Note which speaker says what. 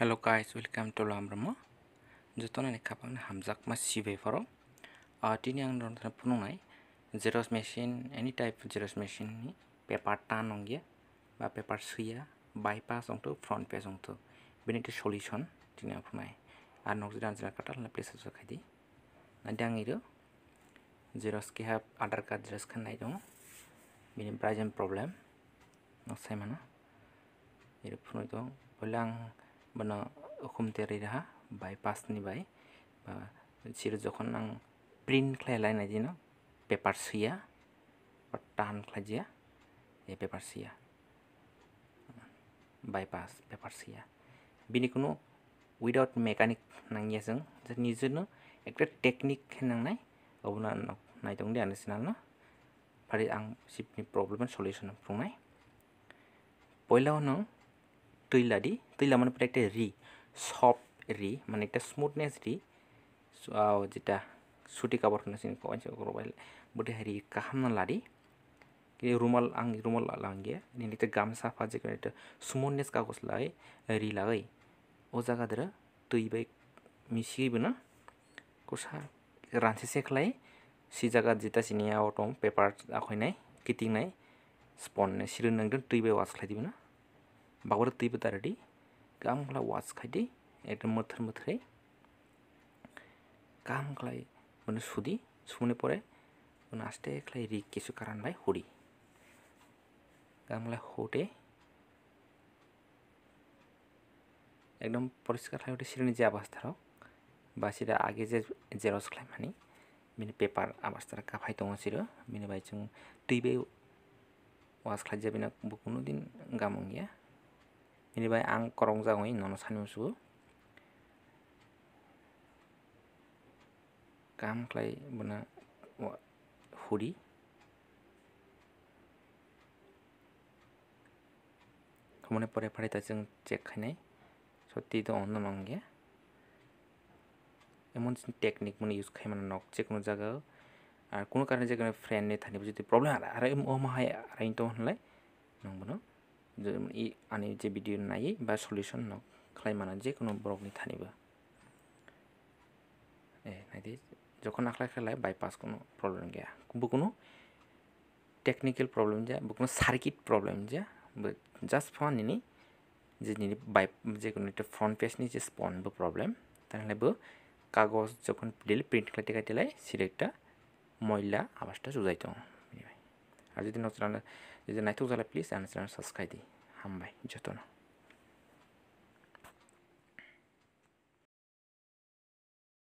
Speaker 1: Hello guys, welcome to Lambramo. Jotona ni kapang hamzak ma sibe faro. Tini ang don na punungai Xerox machine, any type of Xerox machine ni paper tan ongya ba paper suya bypass ongto front page ongto. Bini te solution tini ang punai. Nok jiran jira katal na place so khadi. Nadang ido Xerox ki have other card Xerox kan nai dong. Bini present problem. Nok sai mana. Ido punoi dong bolang bana hukum teri raha bypass ni bai ba sir jokhon ang print khlai na dino paper sia ba tan khlajia e paper sia bypass paper sia bini kuno without mechanic nang yeseng ni jono ekta technique nang nai obuna nai dong de anisnal no pari ang sipni problem solution prungnai poila no tuila মানে একটা রি soft রি মানে একটা smoothness রি যেটা সুটি কাপড় না সিন কইছে করবাই বটে রি কাহামনা লারি কি রুমাল আং রুমাল লাঙ্গে নিতে গামসা ফাজে করে একটা স্মুথনেস কাগজ লাই রি লাগাই ও জায়গা দরা তুইবাই মিশিবো না কোসা রানসি সেখলাই সি জায়গা যেটা সিনিয়া অটম পেপার আখইনাই কিটিং নাই স্পন সিরন নংদন তুইবাই ওয়াশ খাই দিবো না बागुर तै बतारडी काम खला वाच खाइदि एकदम मथरै काम खलाय मने सुदि सुने परे उन आस्ते खलाय रि किसु कारण बाय हुडी काम खला होटे एकदम परिष्कार खाइते सिरनि जे अवस्था बासिरा आगे जे जेरक्स खलाय मानि मिनि पेपर अवस्था काफाय दङ सिरो मिनि बाय जों तैबे वाच खाइ जाबिना बुकुनु दिन गामंगिया ini bay ang korong jagoi nono sani su kam klai buna hudi kemone pore pare ta jeng check khainai soti to onno nongge emon technique mone use khai mana nok che kono jaga ar kono karone je kono friend ne thani jodi problem ara o ma hai ara into honlai nongbono ani je video nai ba solution no khlai mana je kono brok ni thaniba naidi যখন আখলা খেলায় bypass কোনো problem গিয়া বুকুনো technical problem যা বুকুনো circuit problem যা just phone নিনি যে নিনি by যে কোনো একটা ফ্রন্ট পেজ নি যে স্পন বো প্রবলেম তাহলে বো কাগজ যখন দিলে প্রিন্ট করতে কাটিলাই সিলেক্টটা ময়লা আওয়াজটা জুজাইতো আর যদি নচরানা যদি নাইতো জালা প্লিজ আনসার সাবস্ক্রাইব দি হামবাই যতনা